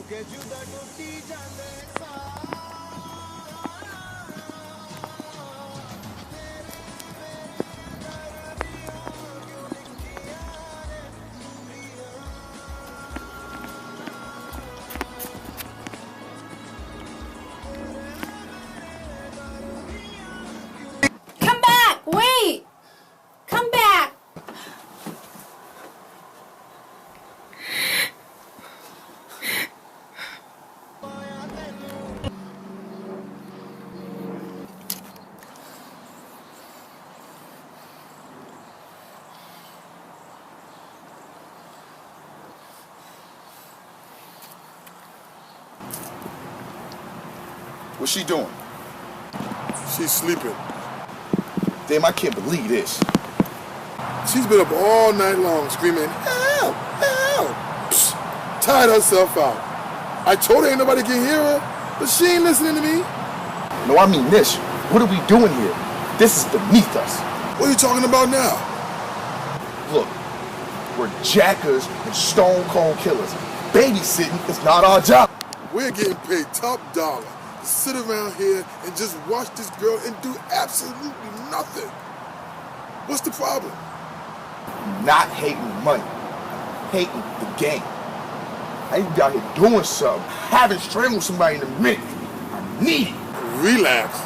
Come back! Wait! Come back! What's she doing? She's sleeping. Damn, I can't believe this. She's been up all night long screaming, help, help. Psst, tired herself out. I told her ain't nobody can hear her, but she ain't listening to me. No, I mean this. What are we doing here? This is beneath us. What are you talking about now? Look, we're jackers and stone cold killers. Babysitting is not our job. We're getting paid top dollar to sit around here and just watch this girl and do absolutely nothing. What's the problem? Not hating money, hating the game. I ain't out here doing something. Haven't strangled somebody in a minute. I need it. Relax,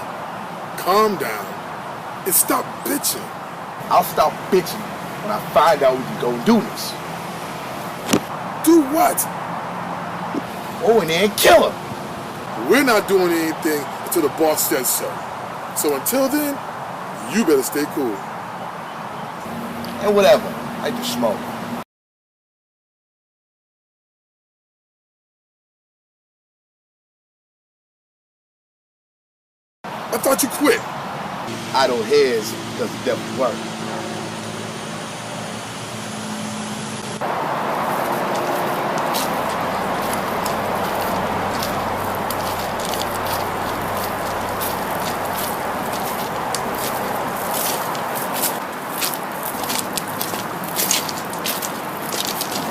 calm down, and stop bitching. I'll stop bitching when I find out we can go do this. Do what? Go in there and kill her. We're not doing anything until the boss says so. So until then, you better stay cool. And whatever, I just smoke. I thought you quit. Idle heads does the devil's work.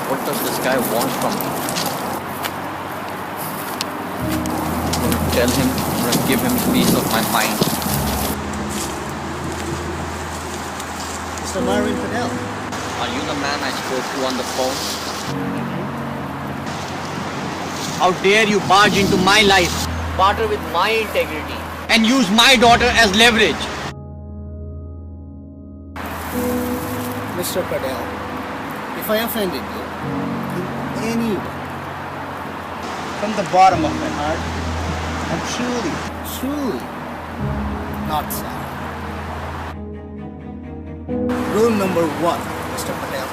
What does this guy want from me? I'm going to tell him, I'm going to give him peace of my mind. Mr. Arun Patel. Are you the man I spoke to on the phone? How dare you barge into my life, barter with my integrity, and use my daughter as leverage? Mr. Patel, if I offended you in any way, from the bottom of my heart, I'm truly not sorry. Rule number 1, Mr. Patel,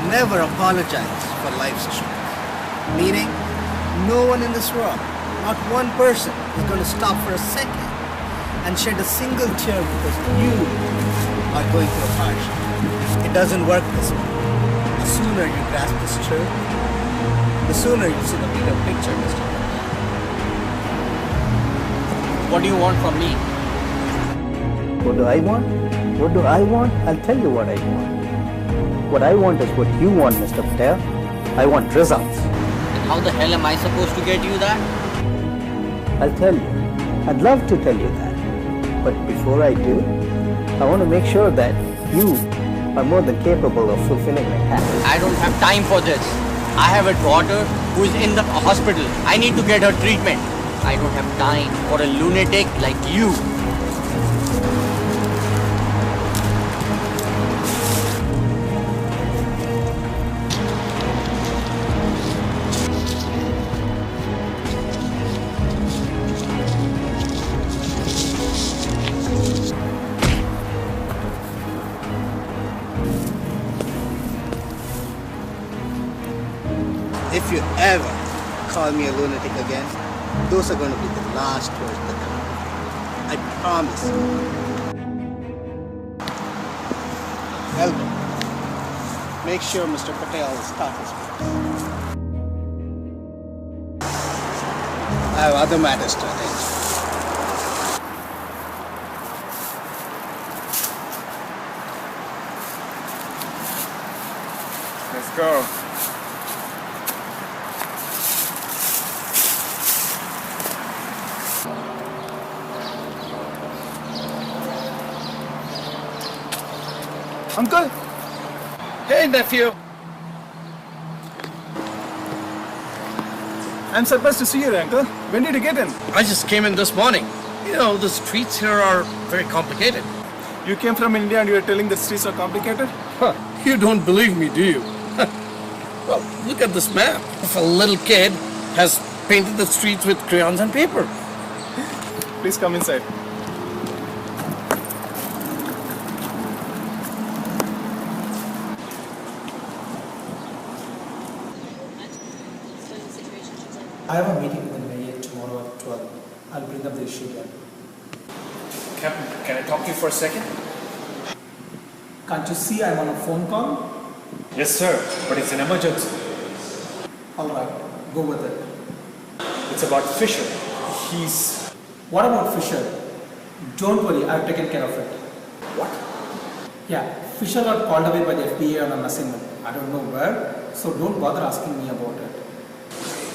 never apologize for life's issues. Meaning, no one in this world, not one person, is going to stop for a second and shed a single tear because you are going through a hardship. It doesn't work this way. The sooner you grasp this truth, the sooner you see the bigger picture, Mr. Patel. What do you want from me? What do I want? What do I want? I'll tell you what I want. What I want is what you want, Mr. Patel. I want results. And how the hell am I supposed to get you that? I'll tell you. I'd love to tell you that. But before I do, I want to make sure that you are more than capable of fulfilling my task. I don't have time for this. I have a daughter who is in the hospital. I need to get her treatment. I don't have time for a lunatic like you. If you ever call me a lunatic again, those are going to be the last words that come out. I promise. Elvin, make sure Mr. Patel will start his work. I have other matters to attend to. Let's go. Uncle? Hey, nephew. I'm surprised to see you, Uncle. When did you get in? I just came in this morning. You know, the streets here are very complicated. You came from India and you were telling the streets are complicated? Huh. You don't believe me, do you? Well, look at this map. If a little kid has painted the streets with crayons and paper. Please come inside. I have a meeting with Mayor tomorrow at 12. I'll bring up the issue then. Captain, can I talk to you for a second? Can't you see I'm on a phone call? Yes, sir, but it's an emergency. Alright, go with it. It's about Fisher. He's... What about Fisher? Don't worry, I've taken care of it. What? Yeah, Fisher got called away by the FBI on an assignment. I don't know where, so don't bother asking me about it.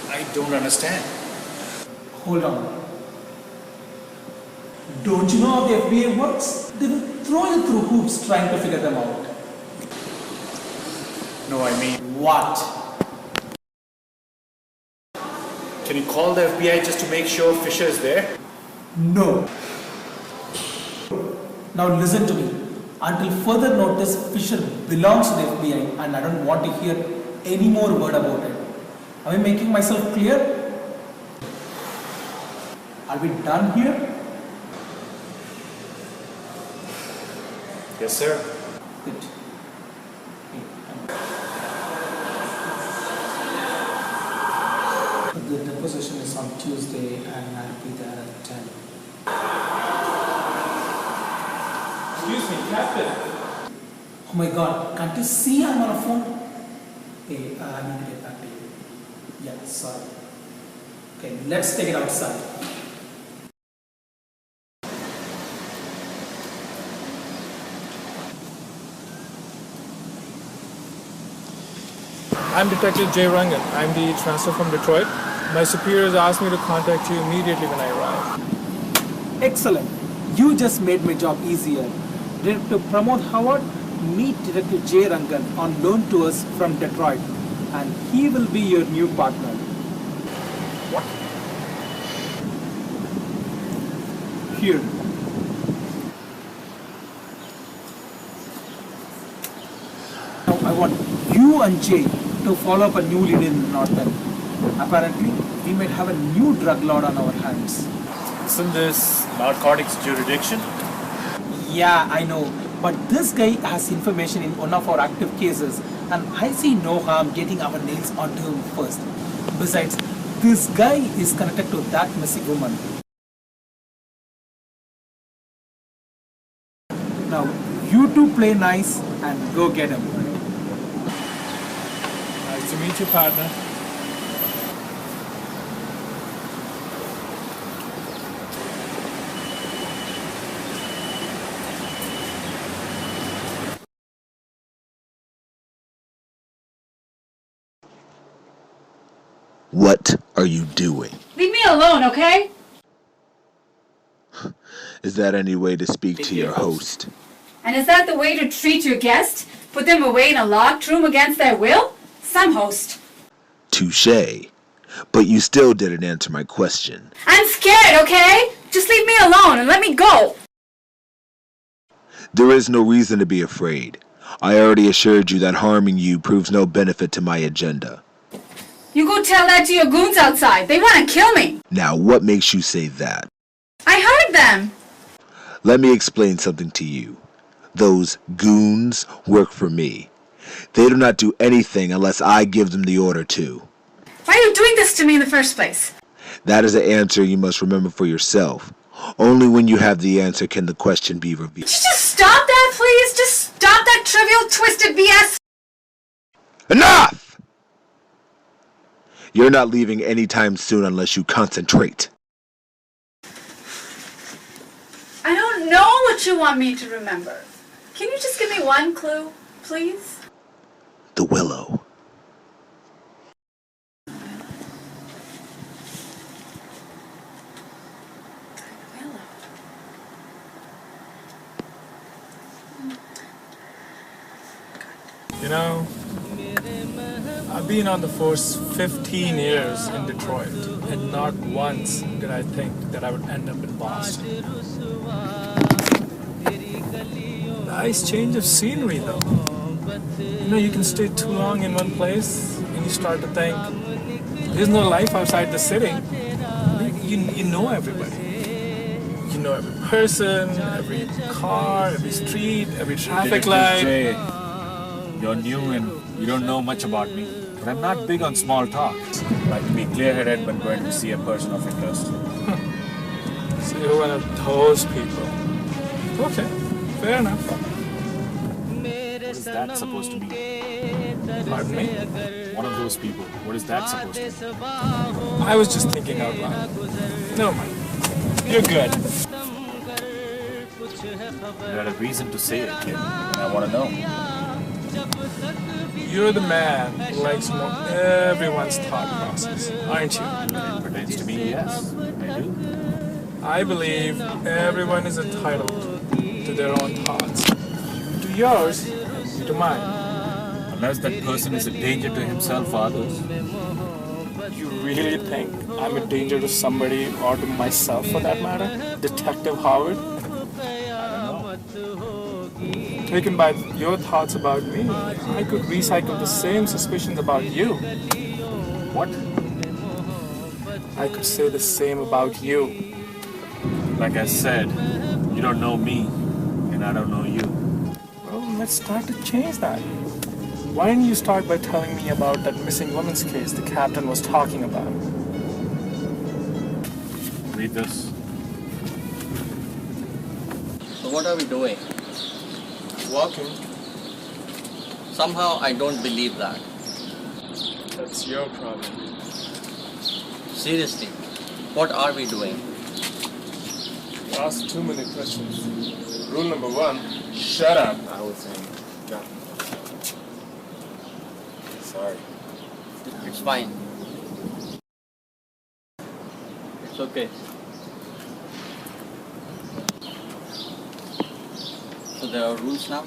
I don't understand. Hold on. Don't you know how the FBI works? They will throw you through hoops trying to figure them out. No, I mean... What? Can you call the FBI just to make sure Fisher is there? No. Now listen to me. Until further notice, Fisher belongs to the FBI and I don't want to hear any more word about it. Am I making myself clear? Are we done here? Yes, sir. Good. The deposition is on Tuesday and I'll be there at 10. Excuse me, Captain. Oh my God, can't you see I'm on a phone? Hey, I need to get back to you. Yeah, sorry. Okay, let's take it outside. I'm Detective Jay Rangan. I'm the transfer from Detroit. My superiors asked me to contact you immediately when I arrive. Excellent. You just made my job easier. Detective Pramod Howard, meet Detective Jay Rangan on loan tours from Detroit. And he will be your new partner. What? Here. Now I want you and Jay to follow up a new lead in North End. Apparently, we might have a new drug lord on our hands. Isn't this narcotics jurisdiction? Yeah, I know. But this guy has information in one of our active cases and I see no harm getting our nails onto him first. Besides, this guy is connected to that missing woman. Now, you two play nice and go get him. Nice to meet you, partner. What are you doing? Leave me alone, okay? Is that any way to speak to your host? And is that the way to treat your guest? Put them away in a locked room against their will? Some host. Touché. But you still didn't answer my question. I'm scared, okay? Just leave me alone and let me go. There is no reason to be afraid. I already assured you that harming you proves no benefit to my agenda. You go tell that to your goons outside. They want to kill me. Now, what makes you say that? I heard them. Let me explain something to you. Those goons work for me. They do not do anything unless I give them the order to. Why are you doing this to me in the first place? That is an answer you must remember for yourself. Only when you have the answer can the question be revealed. Could you just stop that, please? Just stop that trivial, twisted BS. Enough! You're not leaving anytime soon unless you concentrate. I don't know what you want me to remember. Can you just give me one clue, please? The willow. You know, I've been on the force 15 years in Detroit, and not once did I think that I would end up in Boston. Nice change of scenery though. You know, you can stay too long in one place and you start to think, there's no life outside the city. You know everybody. You know every person, every car, every street, every traffic light. Jay, you're new and you don't know much about me. But I'm not big on small talk. I like to be clear-headed when going to see a person of interest. So you're one of those people. Okay, fair enough. What is that supposed to mean? Pardon me? One of those people. What is that supposed to mean? I was just thinking out loud. Never mind. You're good. You had a reason to say it, kid. And I want to know. You're the man who likes to know everyone's thought process, aren't you? It pertains to me, yes. I do. I believe everyone is entitled to their own thoughts. To yours, to mine. Unless that person is a danger to himself or others. You really think I'm a danger to somebody or to myself for that matter? Detective Howard? Taken by your thoughts about me, I could recycle the same suspicions about you. What? I could say the same about you. Like I said, you don't know me, and I don't know you. Well, let's start to change that. Why don't you start by telling me about that missing woman's case the captain was talking about? Read this. So what are we doing? Walking. Somehow I don't believe that. That's your problem. Seriously, what are we doing? You ask too many questions. Rule number 1, shut up. I was saying, no. Sorry. It's fine. It's okay. So there are rules now?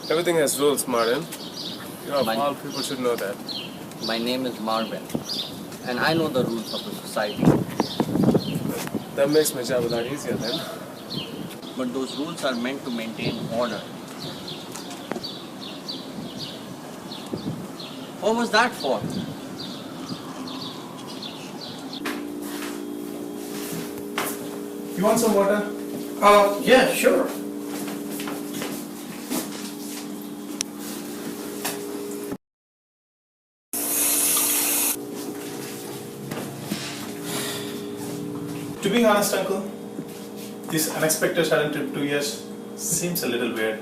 Everything has rules, Martin. You of My- all people should know that. My name is Marvin, and I know the rules of the society. That makes my job a lot easier then. But those rules are meant to maintain order. What was that for? You want some water? Yeah, sure. To be honest, Uncle, this unexpected sudden trip to US seems a little weird.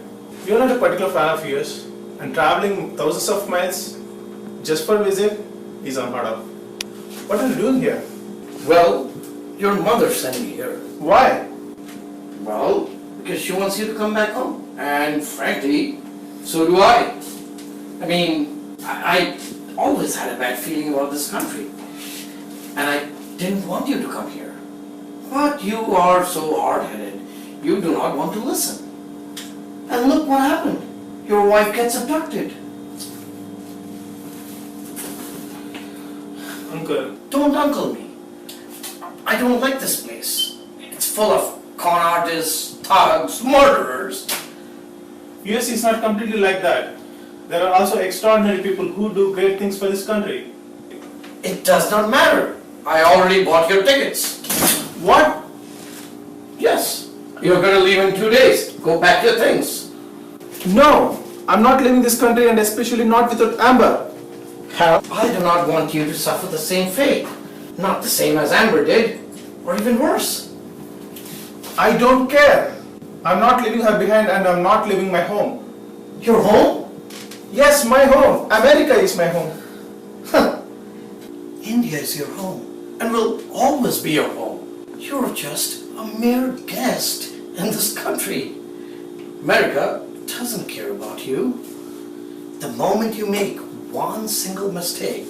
You're not a particular fan of US, and traveling thousands of miles just for a visit is unheard of. What are you doing here? Well, your mother sent me here. Why? Well, because she wants you to come back home. And frankly, so do I. I mean, I always had a bad feeling about this country. And I didn't want you to come here. But you are so hard-headed, you do not want to listen. And look what happened. Your wife gets abducted. Uncle, Don't uncle me. I don't like this place. It's full of con artists, thugs, murderers. US is not completely like that. There are also extraordinary people who do great things for this country. It does not matter. I already bought your tickets. What? Yes. You're going to leave in 2 days. Go pack your things. No, I'm not leaving this country, and especially not without Amber. Hal, I do not want you to suffer the same fate. Not the same as Amber did, or even worse. I don't care. I'm not leaving her behind, and I'm not leaving my home. Your home? Yes, my home. America is my home. India is your home, and will always be your home. You're just a mere guest in this country. America doesn't care about you. The moment you make one single mistake,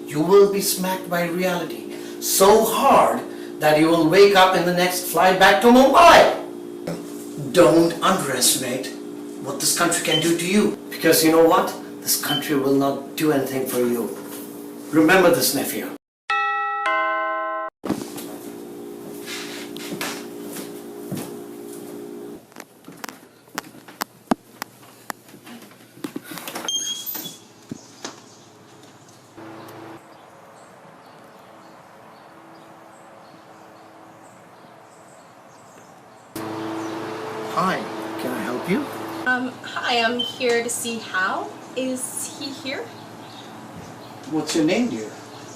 you will be smacked by reality so hard that you will wake up in the next flight back to Mumbai. Don't underestimate what this country can do to you. Because you know what? This country will not do anything for you. Remember this, nephew. Hi, can I help you? Hi, I'm here to see Hal. Is he here? What's your name, dear?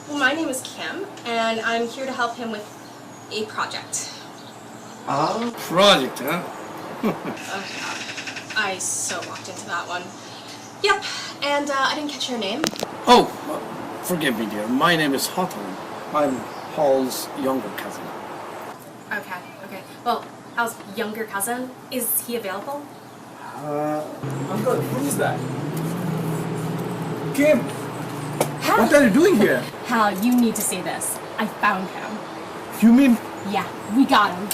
Well, my name is Kim, and I'm here to help him with a project. Ah, project, huh? Oh, God. I so walked into that one. Yep, and I didn't catch your name. Oh, forgive me, dear. My name is Hawthorne. I'm Hal's younger cousin. Okay. Well, Hal's younger cousin, is he available? Uncle, who is that? Kim! Hal! What are you doing here? Hal, you need to see this. I found him. You mean... Yeah, we got him.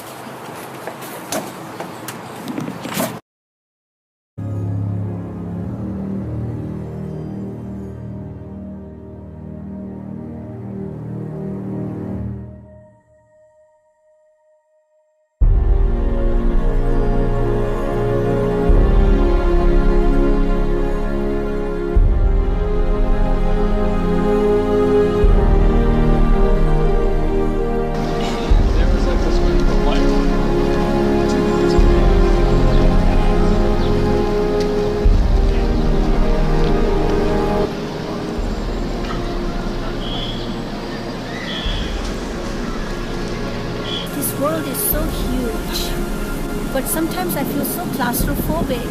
But sometimes I feel so claustrophobic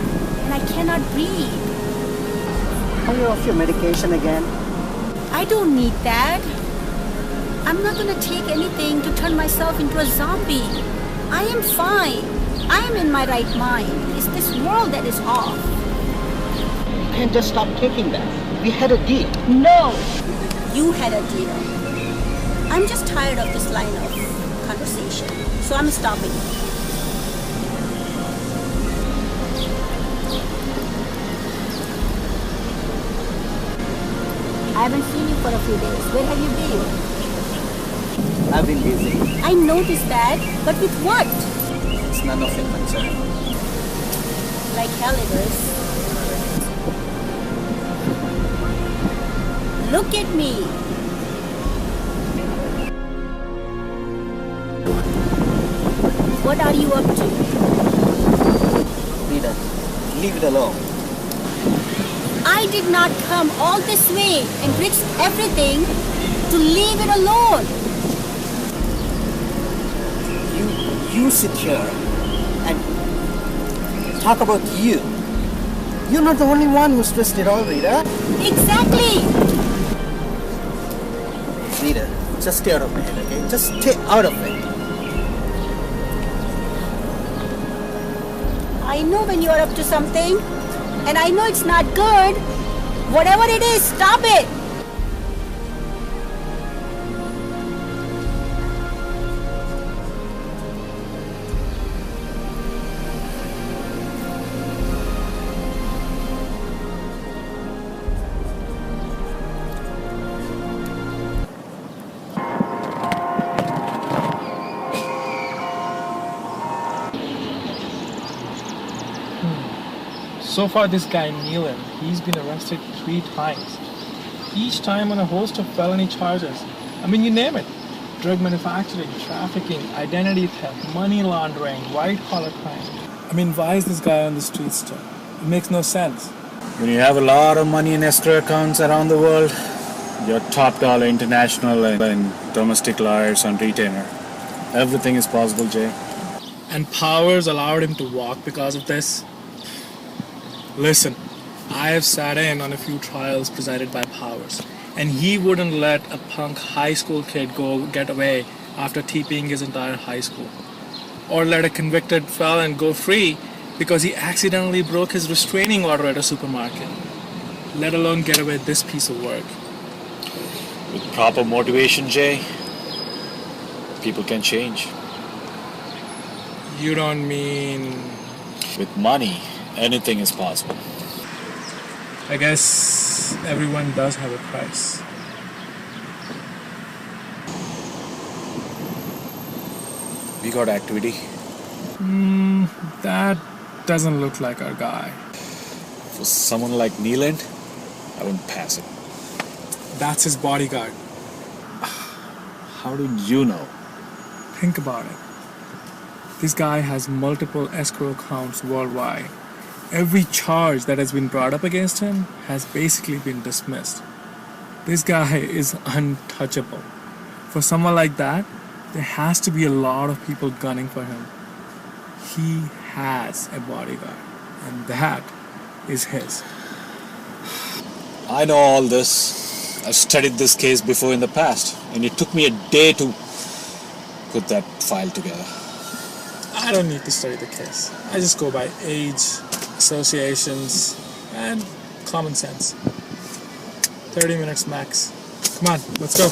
and I cannot breathe. Are you off your medication again? I don't need that. I'm not going to take anything to turn myself into a zombie. I am fine. I am in my right mind. It's this world that is off. You can't just stop taking that. We had a deal. No, you had a deal. I'm just tired of this line of conversation, so I'm stopping. I haven't seen you for a few days. Where have you been? I've been busy. I noticed that, but with what? It's none of your concern. Like hell it is. Look at me. What are you up to? Rita, leave it alone. I did not come all this way and risk everything to leave it alone. You sit here and talk about you. You're not the only one who's stressed it all, Rita. Exactly. Rita, just stay out of my head, okay? Just stay out of it. I know when you are up to something, and I know it's not good. Whatever it is, stop it. So far this guy Neelan, he's been arrested 3 times. Each time on a host of felony charges. I mean, you name it. Drug manufacturing, trafficking, identity theft, money laundering, white-collar crime. I mean, why is this guy on the streets still? It makes no sense. When you have a lot of money in escrow accounts around the world, you're top dollar international and domestic lawyers on retainer. Everything is possible, Jay. And Powers allowed him to walk because of this? Listen, I have sat in on a few trials presided by Powers, and he wouldn't let a punk high school kid get away after TPing his entire high school. Or let a convicted felon go free because he accidentally broke his restraining order at a supermarket. Let alone get away with this piece of work. With proper motivation, Jay, people can change. You don't mean... With money, anything is possible. I guess everyone does have a price. We got activity. That doesn't look like our guy. For someone like Neeland, I wouldn't pass it. That's his bodyguard. How did you know? Think about it. This guy has multiple escrow accounts worldwide. Every charge that has been brought up against him has basically been dismissed. This guy is untouchable. For someone like that, there has to be a lot of people gunning for him. He has a bodyguard, and that is his. I know all this. I've studied this case before in the past, and it took me a day to put that file together. I don't need to study the case. I just go by age, associations, and common sense. 30 minutes max. Come on, let's go.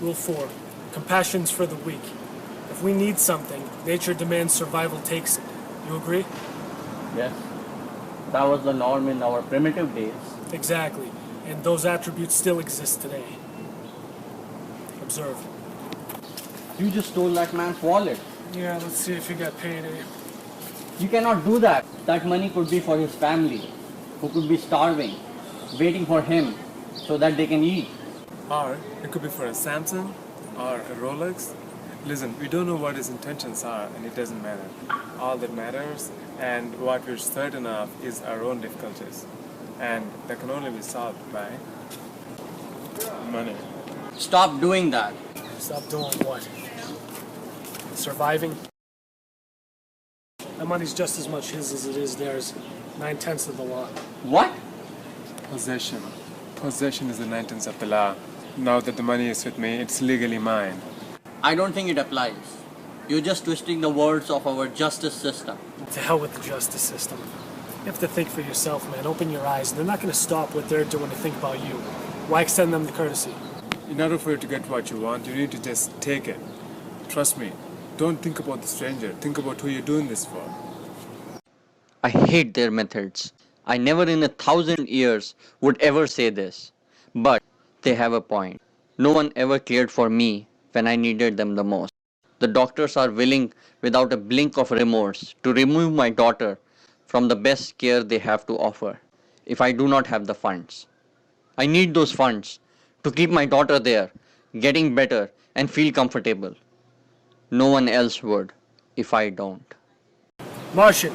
Rule 4. Compassion's for the weak. If we need something, nature demands survival takes it. You agree? Yes. That was the norm in our primitive days. Exactly. And those attributes still exist today. Observe. You just stole that man's wallet. Yeah, let's see if you got paid. You cannot do that. That money could be for his family, who could be starving, waiting for him so that they can eat. Or it could be for a Samsung or a Rolex. Listen, we don't know what his intentions are, and it doesn't matter. All that matters and what we're certain of is our own difficulties. And that can only be solved by money. Stop doing that. Stop doing what? Surviving? That money's just as much his as it is theirs. 9/10 of the law. What? Possession. Possession is the 9/10 of the law. Now that the money is with me, it's legally mine. I don't think it applies. You're just twisting the words of our justice system. To hell with the justice system. You have to think for yourself, man. Open your eyes. They're not going to stop what they're doing to think about you. Why extend them the courtesy? In order for you to get what you want, you need to just take it. Trust me. Don't think about the stranger. Think about who you're doing this for. I hate their methods. I never in 1,000 years would ever say this. But they have a point. No one ever cared for me when I needed them the most. The doctors are willing, without a blink of remorse, to remove my daughter from the best care they have to offer if I do not have the funds. I need those funds to keep my daughter there, getting better and feel comfortable. No one else would if I don't. Martian.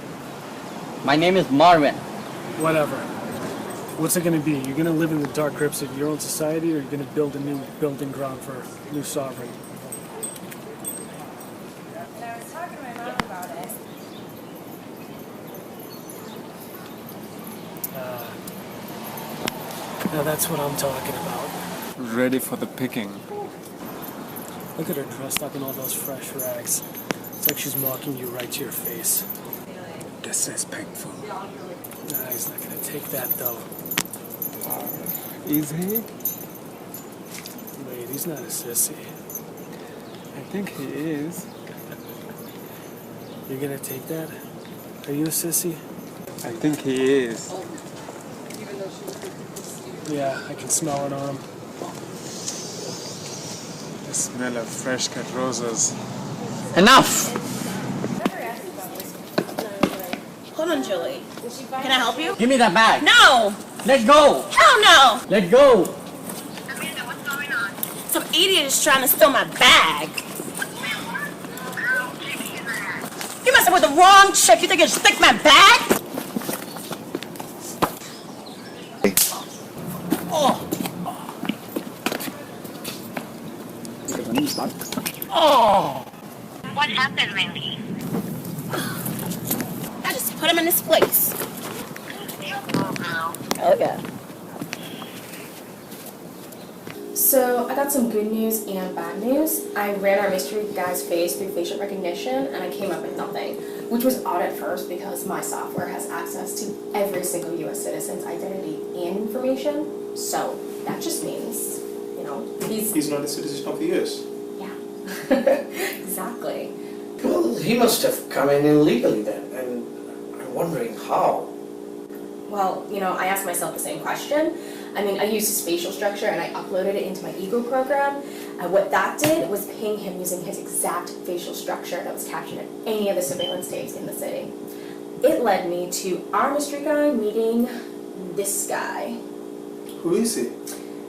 My name is Marvin. Whatever. What's it going to be? You're going to live in the dark crypts of your own society, or you're going to build a new building ground for a new sovereign? I was talking to my mom about it. Now that's what I'm talking about. Ready for the picking. Look at her dressed up in all those fresh rags. It's like she's mocking you right to your face. Disrespectful. Nah, he's not gonna take that though. Is he? Wait, he's not a sissy. I think he is. You're gonna take that? Are you a sissy? I think he is. Yeah, I can smell it on him. The smell of fresh cut roses. Enough! Hold on, Julie. Can I help you? Give me that bag. No! Let go! Hell no! Let go! Some idiot is trying to steal my bag. You messing with the wrong chick. You think you stick my bag? Oh. Oh. What happened, Randy? I just put him in his place. Okay. So I got some good news and bad news. I ran our mystery guy's face through facial recognition and I came up with nothing, which was odd at first because my software has access to every single US citizen's identity and information. So that just means, you know, he's not a citizen of the US. Yeah. Exactly. Well, he must have come in illegally then, and I'm wondering how. Well, you know, I asked myself the same question. I mean, I used his facial structure and I uploaded it into my ego program. And what that did was ping him using his exact facial structure that was captured in any of the surveillance tapes in the city. It led me to our mystery guy meeting this guy. Who is he?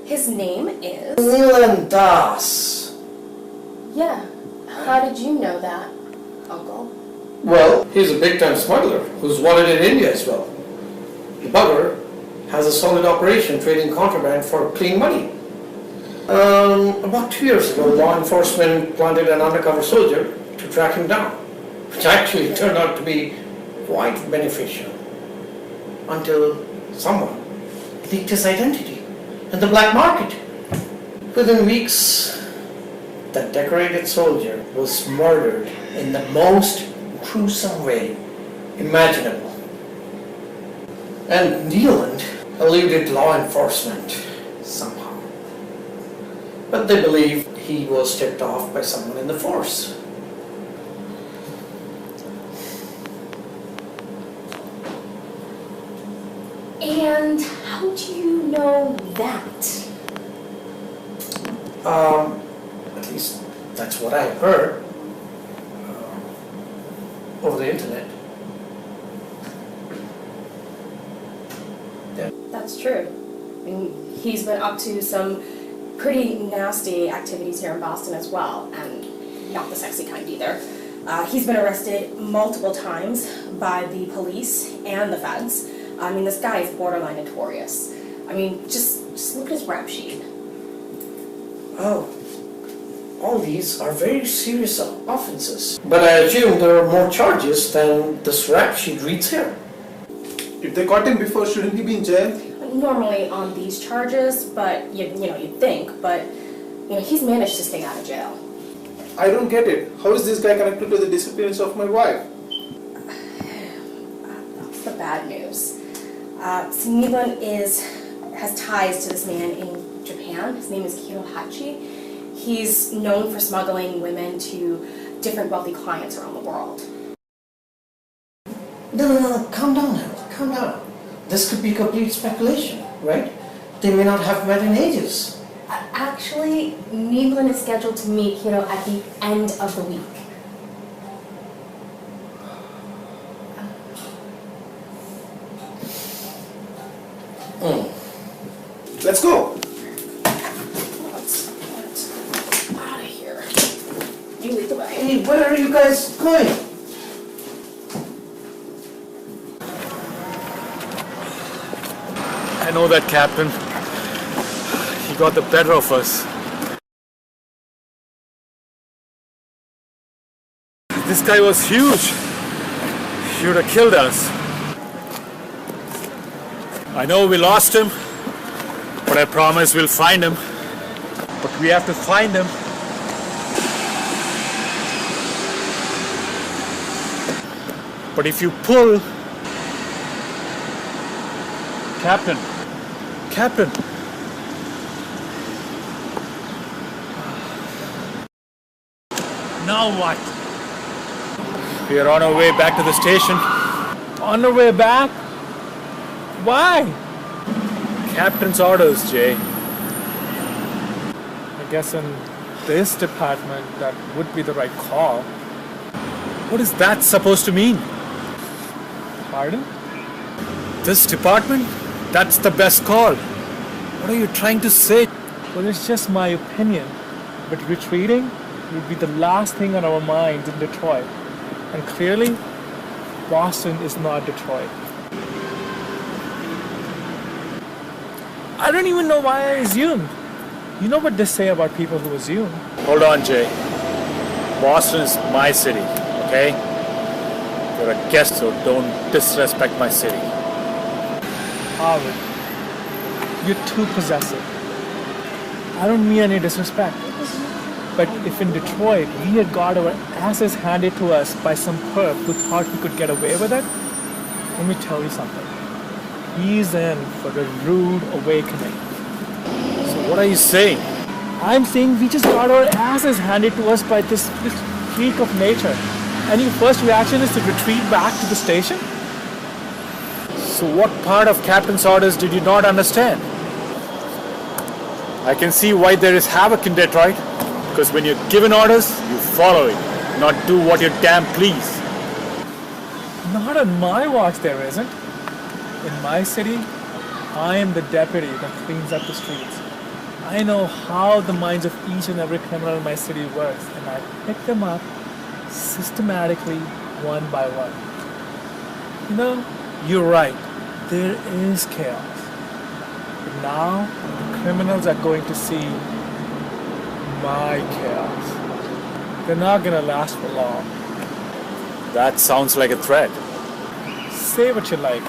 His name is... Leland Das. Yeah. How did you know that, Uncle? Well, he's a big-time smuggler who's wanted in India as well. The bugger has a solid operation trading contraband for clean money. About 2 years ago, law enforcement planted an undercover soldier to track him down, which actually turned out to be quite beneficial until someone leaked his identity in the black market. Within weeks, the decorated soldier was murdered in the most gruesome way imaginable. And Newland eluded law enforcement somehow. But they believe he was tipped off by someone in the force. And how do you know that? At least that's what I heard over the internet. Yeah. That's true. I mean, he's been up to some pretty nasty activities here in Boston as well, and not the sexy kind either. He's been arrested multiple times by the police and the feds. I mean, this guy is borderline notorious. I mean, just look at his rap sheet. Oh, all these are very serious offenses. But I assume there are more charges than this rap sheet reads here. If they caught him before, shouldn't he be in jail? Normally on these charges, but you'd think, but he's managed to stay out of jail. I don't get it. How is this guy connected to the disappearance of my wife? That's the bad news. So Newland has ties to this man in Japan. His name is Kirohachi. He's known for smuggling women to different wealthy clients around the world. No, calm down now, calm down. This could be complete speculation, right? They may not have met in ages. Actually, Newland is scheduled to meet Kiro at the end of the week. Let's go. Let's out of here. You lead the way. Hey, where are you guys going? I know that, Captain. He got the better of us. This guy was huge. He would have killed us. I know we lost him, But I promise we'll find him. But we have to find him. But if you pull... Captain. Captain. Now what? We are on our way back to the station. On our way back? Why? Captain's orders, Jay. I guess in this department that would be the right call. What is that supposed to mean? Pardon? This department? That's the best call. What are you trying to say? Well, it's just my opinion. But retreating would be the last thing on our minds in Detroit. And clearly, Boston is not Detroit. I don't even know why I assumed. You know what they say about people who assume. Hold on, Jay. Boston is my city, okay? You're a guest, so don't disrespect my city. Arun, you're too possessive. I don't mean any disrespect. But if in Detroit we had got our asses handed to us by some perp who thought he could get away with it, let me tell you something. He's in for a rude awakening. So what are you saying? I'm saying we just got our asses handed to us by this freak of nature. And your first reaction is to retreat back to the station? So what part of Captain's orders did you not understand? I can see why there is havoc in Detroit. Because when you're given orders, you follow it, not do what you damn please. Not on my watch there isn't. In my city, I am the deputy that cleans up the streets. I know how the minds of each and every criminal in my city works, and I pick them up systematically, one by one. You know, you're right. There is chaos. But now, the criminals are going to see my chaos. They're not gonna last for long. That sounds like a threat. Say what you like.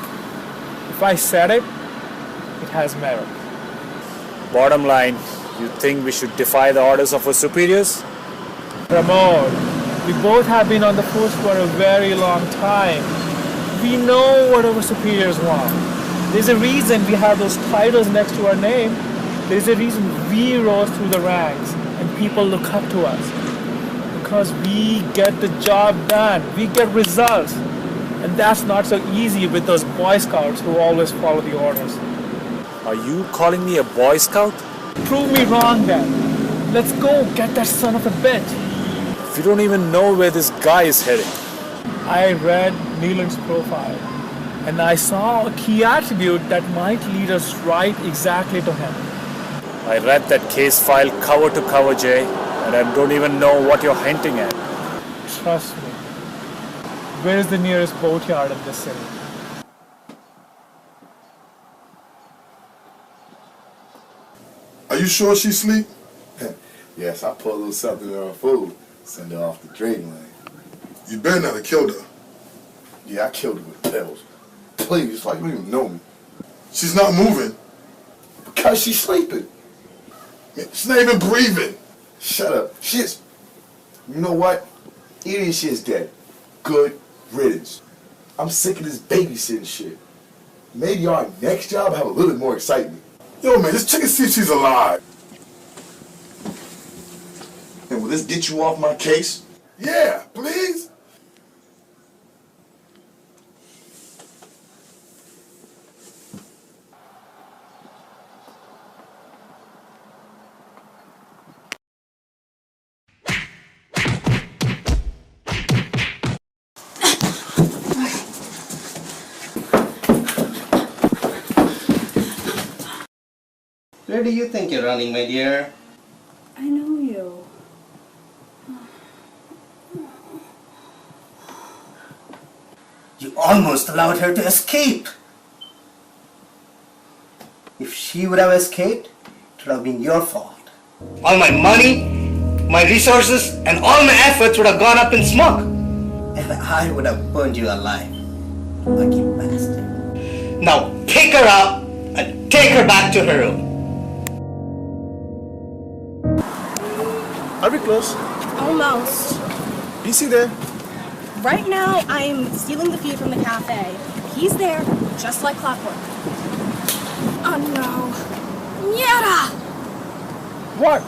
If I said it, it has merit. Bottom line, you think we should defy the orders of our superiors? Pramod, we both have been on the force for a very long time. We know what our superiors want. There's a reason we have those titles next to our name. There's a reason we rose through the ranks and people look up to us. Because we get the job done. We get results. And that's not so easy with those Boy Scouts who always follow the orders. Are you calling me a Boy Scout? Prove me wrong then. Let's go get that son of a bitch. You don't even know where this guy is heading. I read Neelan's profile and I saw a key attribute that might lead us right exactly to him. I read that case file cover to cover, Jay, and I don't even know what you're hinting at. Trust me. Where is the nearest boatyard in this city? Are you sure she's asleep? Yes, I put a little something in her food. Send her off the drain line. You better not have killed her. Yeah, I killed her with pills. Please, it's like you don't even know me. She's not moving. Because she's sleeping. Man, she's not even breathing. Shut up. Shit's... You know what? Eating shit's dead. Good riddance. I'm sick of this babysitting shit. Maybe our next job have a little bit more excitement. Yo, man, just check and see if she's alive. And will this get you off my case? Yeah, please. Where do you think you're running, my dear? I know you. You almost allowed her to escape. If she would have escaped, it would have been your fault. All my money, my resources, and all my efforts would have gone up in smoke. And I would have burned you alive. Lucky bastard. Now pick her up and take her back to her room. Are we close? Almost. Is he there? Right now, I'm stealing the feed from the cafe. He's there, just like clockwork. Oh no. Mierda! What?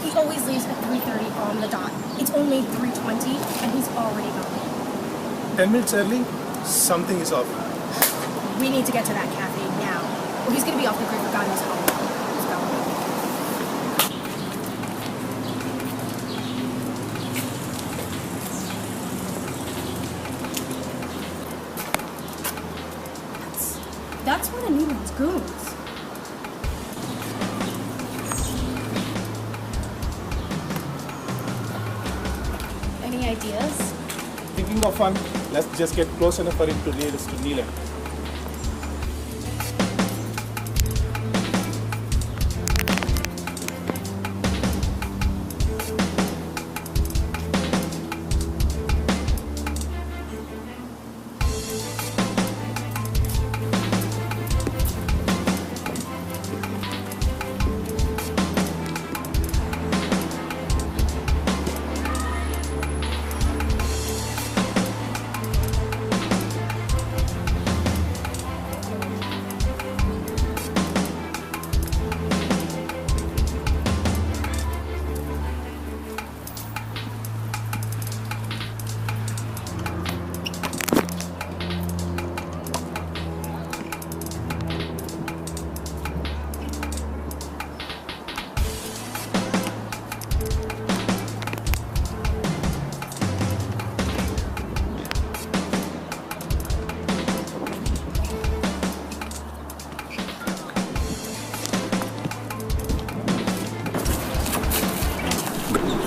He always leaves at 3:30 on the dot. It's only 3:20, and he's already gone. 10 minutes early? Something is off. We need to get to that cafe now, or he's gonna be off the grid for God knows how long. Let's go. That's one of Newlywed's goons. Any ideas? Thinking of fun. Let's just get close enough for him to lead us to Neelam.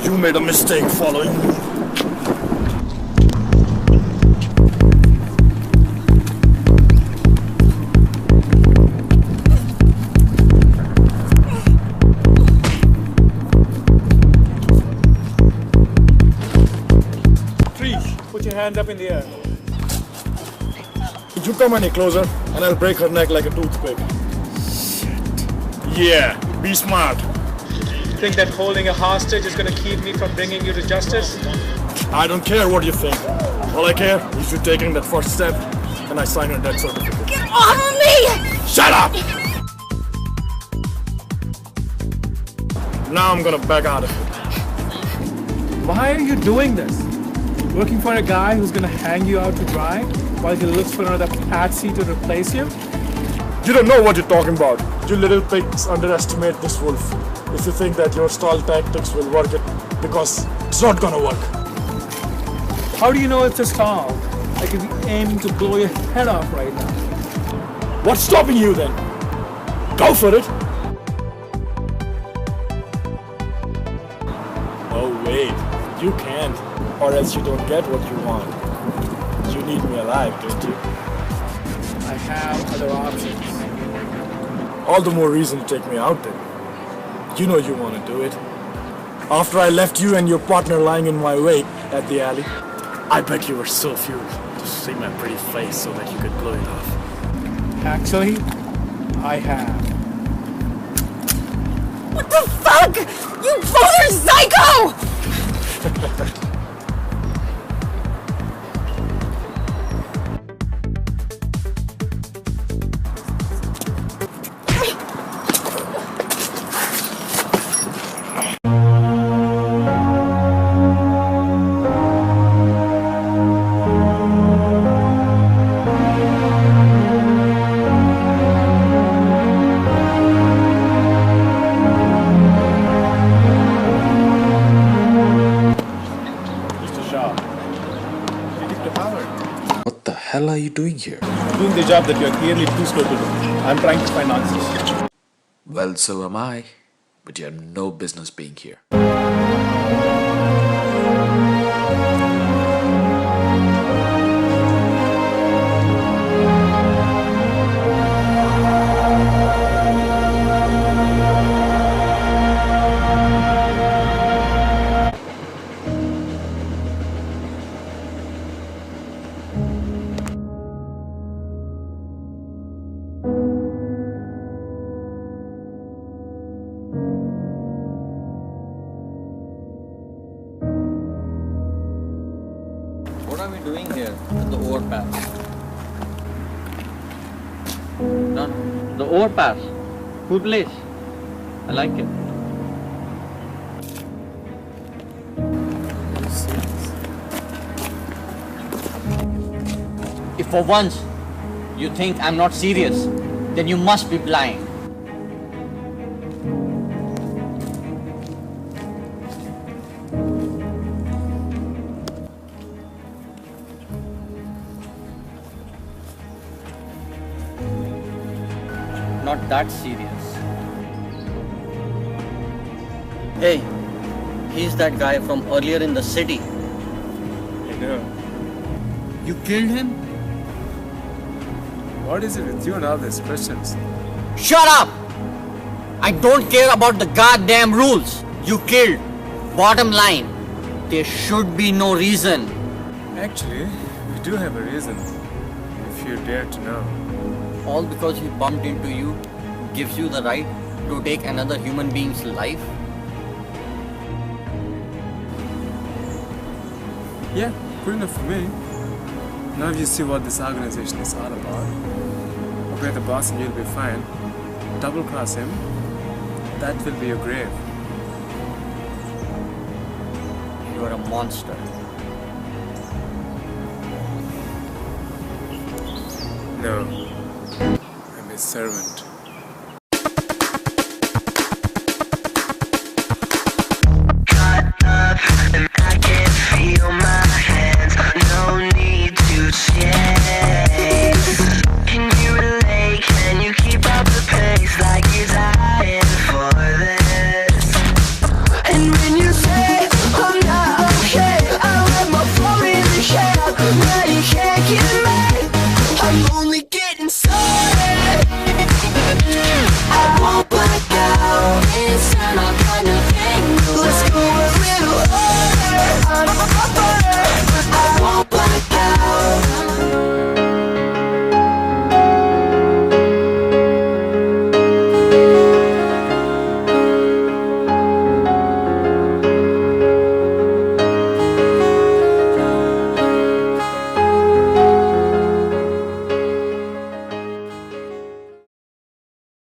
You made a mistake following me. Freeze! Put your hand up in the air. You come any closer, and I'll break her neck like a toothpick. Yeah, be smart. Think that holding a hostage is gonna keep me from bringing you to justice? I don't care what you think. All I care is you taking that first step, and I sign your death certificate. Get off of me! Shut up! Now I'm gonna back out of it. Why are you doing this? Working for a guy who's gonna hang you out to dry while he looks for another patsy to replace you? You don't know what you're talking about. You little pigs underestimate this wolf. If you think that your stall tactics will work, because it's not gonna work. How do you know it's a stall? I could be aiming to blow your head off right now. What's stopping you then? Go for it. Oh wait, you can't, or else you don't get what you want. You need me alive, don't you? I have other options. All the more reason to take me out then. You know you want to do it. After I left you and your partner lying in my wake at the alley, I bet you were so fueled to see my pretty face so that you could blow it off. Actually, I have. What the fuck? You both are psycho! What the hell are you doing here? Doing the job that you're clearly too slow to do. I'm trying to find answers. Well, so am I. But you have no business being here. is the overpass. No, the overpass. Cool place. I like it. If for once you think I'm not serious, then you must be blind. Not that serious. Hey, he's that guy from earlier in the city. I know. You killed him? What is it with you and all these questions? Shut up! I don't care about the goddamn rules. You killed. Bottom line, there should be no reason. Actually, we do have a reason. If you dare to know. All because he bumped into you gives you the right to take another human being's life? Yeah, good enough for me. Now you see what this organization is all about. Obey the boss and you'll be fine. Double cross him, that will be your grave. You are a monster. No. I'm his servant. And I can feel my hands, no need to chase. Can you relate? Can you keep up the pace like you're dying for this? And when you say I'm not okay, I let my phone in the shell. Now you can't get mad. I'm only